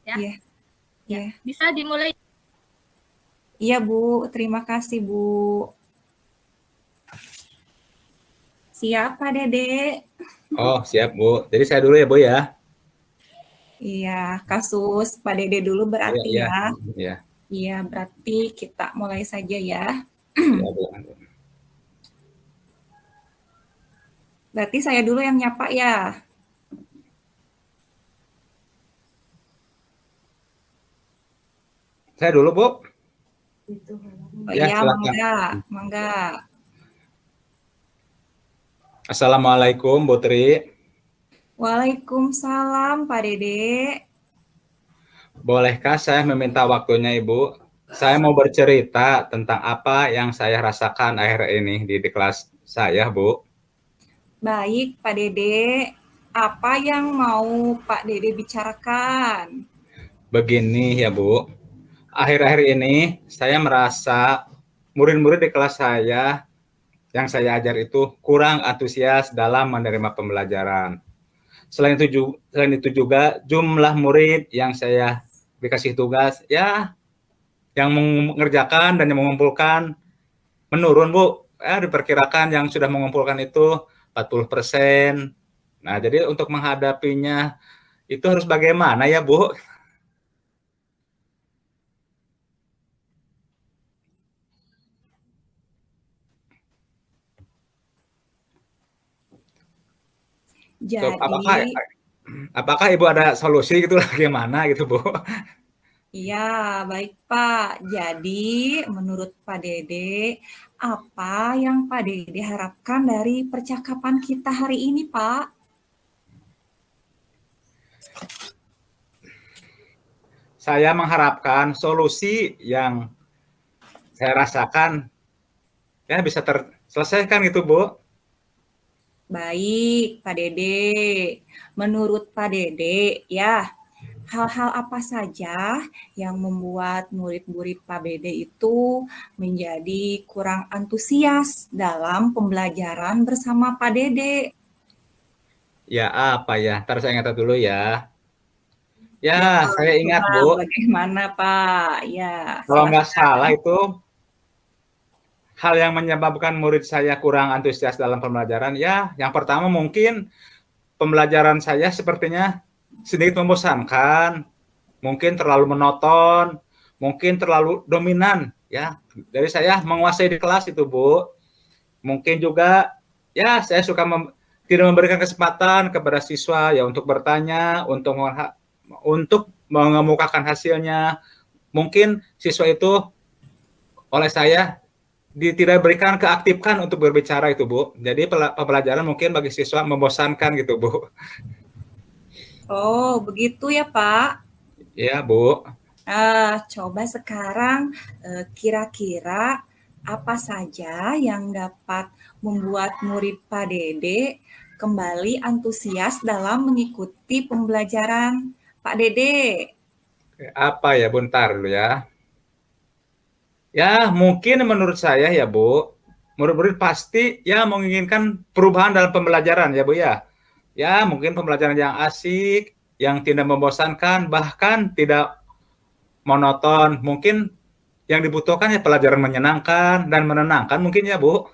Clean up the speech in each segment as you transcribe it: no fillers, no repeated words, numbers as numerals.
Ya. Iya. Ya. Iya. Bisa dimulai. Iya, Bu. Terima kasih, Bu. Siap, Pak Dede? Oh, siap, Bu. Jadi saya dulu ya, Bu ya. Iya, kasus Pak Dede dulu Iya, berarti iya. ya. Iya, Iya, berarti kita mulai saja ya. iya, Bu. Berarti saya dulu yang nyapa ya. Saya dulu, Bu. Oh Ya, iya, silakan. mangga, mangga. Assalamualaikum, Bu Tri. Waalaikumsalam, Pak Dede. Bolehkah saya meminta waktunya, Ibu? Saya mau bercerita tentang apa yang saya rasakan akhir ini di kelas saya, Bu. Baik, Pak Dede. Apa yang mau Pak Dede bicarakan? Begini ya, Bu. Akhir-akhir ini saya merasa murid-murid di kelas saya yang saya ajar itu kurang antusias dalam menerima pembelajaran. Selain itu juga jumlah murid yang saya dikasih tugas ya yang mengerjakan dan yang mengumpulkan menurun, Bu. Diperkirakan yang sudah mengumpulkan itu 40%. Nah, jadi untuk menghadapinya itu harus bagaimana ya, Bu? Jadi, Apakah Ibu ada solusi gitu bagaimana gitu, Bu? iya, baik Pak. Jadi, menurut Pak Dede, apa yang Pak Dede harapkan dari percakapan kita hari ini, Pak? Saya mengharapkan solusi yang saya rasakan ya bisa terselesaikan gitu, Bu. Baik, Pak Dede. Menurut Pak Dede, ya, hal-hal apa saja yang membuat murid-murid Pak Dede itu menjadi kurang antusias dalam pembelajaran bersama Pak Dede? Ya apa ya? Ntar saya ingat dulu ya. Ya, Ya, Pak, saya ingat, coba Bu. bagaimana, Pak? Ya, Kalau nggak silahkan. salah itu hal yang menyebabkan murid saya kurang antusias dalam pembelajaran ya, yang pertama mungkin pembelajaran saya sepertinya sedikit membosankan, mungkin terlalu monoton, mungkin terlalu dominan ya. Dari saya menguasai di kelas itu, Bu. Mungkin juga ya saya suka tidak memberikan kesempatan kepada siswa ya untuk bertanya, untuk mengemukakan hasilnya. Mungkin siswa itu oleh saya tidak berikan keaktifkan untuk berbicara itu, Bu. Jadi pembelajaran mungkin bagi siswa membosankan gitu, Bu. Oh, begitu ya, Pak. Iya, Bu. Coba sekarang kira-kira apa saja yang dapat membuat murid Pak Dede kembali antusias dalam mengikuti pembelajaran Pak Dede? Apa ya, bentar dulu ya. Ya, mungkin menurut saya ya, Bu, murid-murid pasti ya menginginkan perubahan dalam pembelajaran ya, Bu ya. Ya, mungkin pembelajaran yang asik, yang tidak membosankan, bahkan tidak monoton. Mungkin yang dibutuhkan ya pelajaran menyenangkan dan menenangkan mungkin ya, Bu.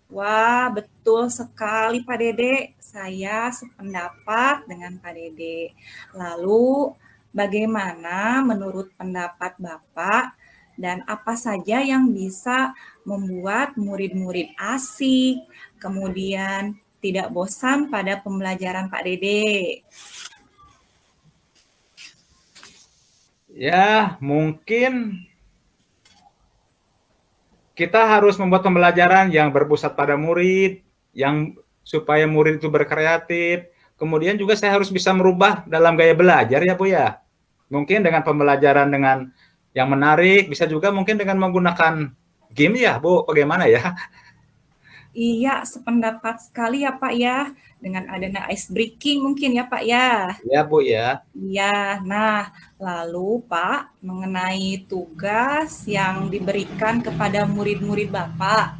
Wah, betul sekali Pak Dede. Saya sependapat dengan Pak Dede. Lalu, bagaimana menurut pendapat Bapak dan apa saja yang bisa membuat murid-murid asik, kemudian tidak bosan pada pembelajaran Pak Dede? Ya, mungkin kita harus membuat pembelajaran yang berpusat pada murid, yang supaya murid itu berkreatif. Kemudian juga saya harus bisa merubah dalam gaya belajar ya, Bu ya. Mungkin dengan pembelajaran dengan yang menarik, bisa juga mungkin dengan menggunakan game ya, Bu. Bagaimana ya? Iya, sependapat sekali ya Pak ya. Dengan adanya ice breaking mungkin ya Pak ya. Ya, Bu ya. Iya, nah lalu Pak, mengenai tugas yang diberikan kepada murid-murid Bapak,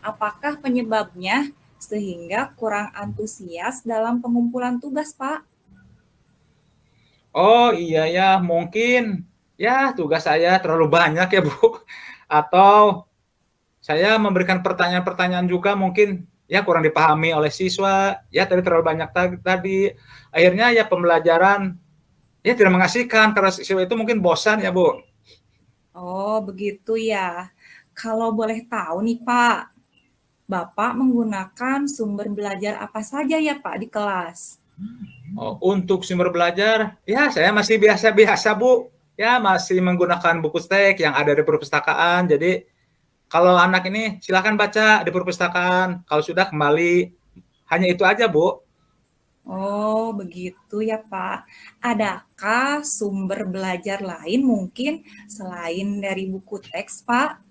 apakah penyebabnya sehingga kurang antusias dalam pengumpulan tugas, Pak? Oh iya ya, mungkin ya tugas saya terlalu banyak ya Bu. Atau saya memberikan pertanyaan-pertanyaan juga mungkin ya kurang dipahami oleh siswa. Ya tadi terlalu banyak tadi. Akhirnya ya pembelajaran ya tidak mengasihkan karena siswa itu mungkin bosan ya Bu. Oh, begitu ya. Kalau boleh tahu nih Pak, Bapak menggunakan sumber belajar apa saja ya Pak di kelas? Oh, untuk sumber belajar, ya saya masih biasa-biasa Bu. Ya masih menggunakan buku teks yang ada di perpustakaan. Jadi kalau anak ini silakan baca di perpustakaan. Kalau sudah kembali, hanya itu aja Bu. Oh, begitu ya Pak. Adakah sumber belajar lain mungkin selain dari buku teks Pak?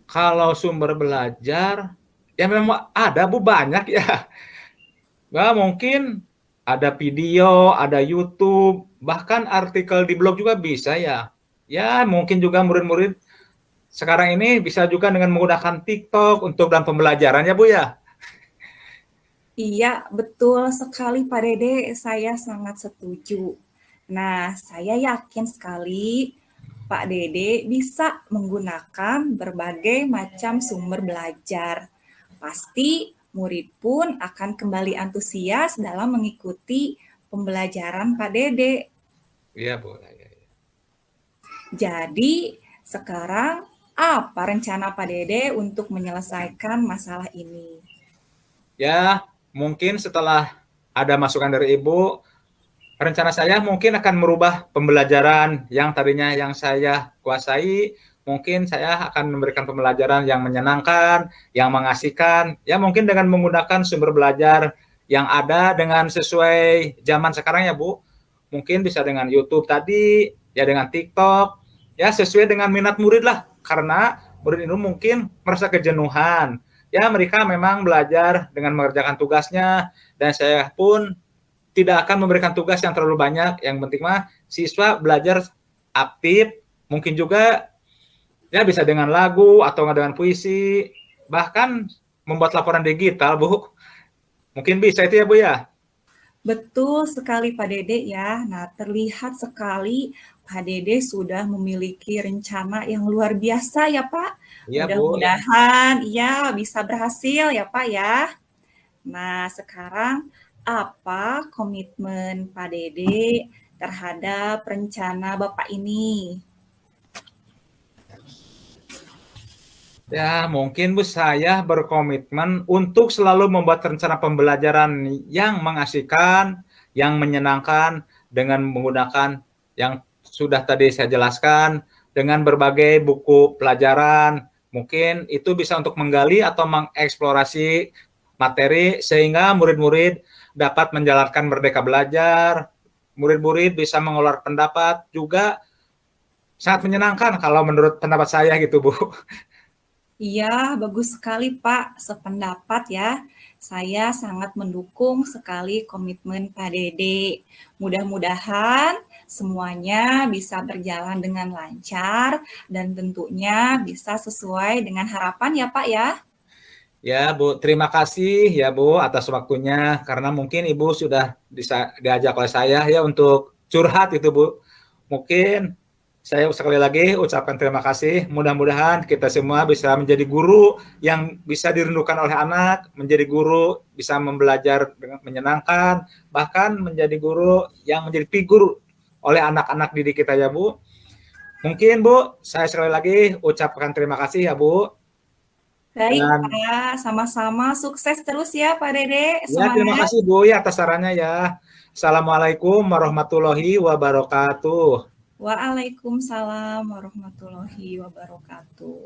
Kalau sumber belajar, ya memang ada Bu banyak ya. Nah, mungkin ada video, ada YouTube, bahkan artikel di blog juga bisa ya. Ya mungkin juga murid-murid sekarang ini bisa juga dengan menggunakan TikTok untuk dalam pembelajaran ya Bu ya. Iya, betul sekali Pak Dede, saya sangat setuju. Nah, saya yakin sekali Pak Dede bisa menggunakan berbagai macam sumber belajar. Pasti murid pun akan kembali antusias dalam mengikuti pembelajaran Pak Dede. Iya Bu. Jadi, sekarang apa rencana Pak Dede untuk menyelesaikan masalah ini? Ya mungkin setelah ada masukan dari Ibu, rencana saya mungkin akan merubah pembelajaran yang tadinya yang saya kuasai, mungkin saya akan memberikan pembelajaran yang menyenangkan, yang mengasihkan, ya mungkin dengan menggunakan sumber belajar yang ada dengan sesuai zaman sekarang ya Bu. Mungkin bisa dengan YouTube tadi, ya dengan TikTok, ya sesuai dengan minat murid lah. Karena murid itu mungkin merasa kejenuhan. Ya mereka memang belajar dengan mengerjakan tugasnya, dan saya pun tidak akan memberikan tugas yang terlalu banyak. Yang penting mah siswa belajar aktif, mungkin juga ya bisa dengan lagu atau dengan puisi, bahkan membuat laporan digital, Bu. Mungkin bisa itu ya, Bu ya. Betul sekali Pak Dede ya. Nah, terlihat sekali Pak Dede sudah memiliki rencana yang luar biasa ya Pak. Iya, Bu. Mudah-mudahan ya bisa berhasil ya Pak ya. Nah, sekarang apa komitmen Pak Dede terhadap rencana Bapak ini? Ya, mungkin Bu saya berkomitmen untuk selalu membuat rencana pembelajaran yang mengasihkan, yang menyenangkan dengan menggunakan yang sudah tadi saya jelaskan dengan berbagai buku pelajaran. Mungkin itu bisa untuk menggali atau mengeksplorasi materi sehingga murid-murid dapat menjalankan merdeka belajar. Murid-murid bisa mengeluarkan pendapat juga sangat menyenangkan kalau menurut pendapat saya gitu, Bu. Iya, bagus sekali Pak, sependapat ya. Saya sangat mendukung sekali komitmen Pak Dede. Mudah-mudahan semuanya bisa berjalan dengan lancar dan tentunya bisa sesuai dengan harapan ya Pak ya. Ya, Bu, terima kasih ya, Bu, atas waktunya. Karena mungkin Ibu sudah diajak oleh saya ya untuk curhat itu, Bu. Mungkin saya sekali lagi ucapkan terima kasih. Mudah-mudahan kita semua bisa menjadi guru yang bisa dirindukan oleh anak, menjadi guru bisa membelajar dengan menyenangkan, bahkan menjadi guru yang menjadi figur oleh anak-anak didik kita ya, Bu. Mungkin, Bu, saya sekali lagi ucapkan terima kasih ya, Bu. Baik Dan Pak, sama-sama sukses terus ya Pak Dede, ya, terima semangat. kasih Bu ya atas sarannya ya. Assalamualaikum warahmatullahi wabarakatuh. Waalaikumsalam warahmatullahi wabarakatuh.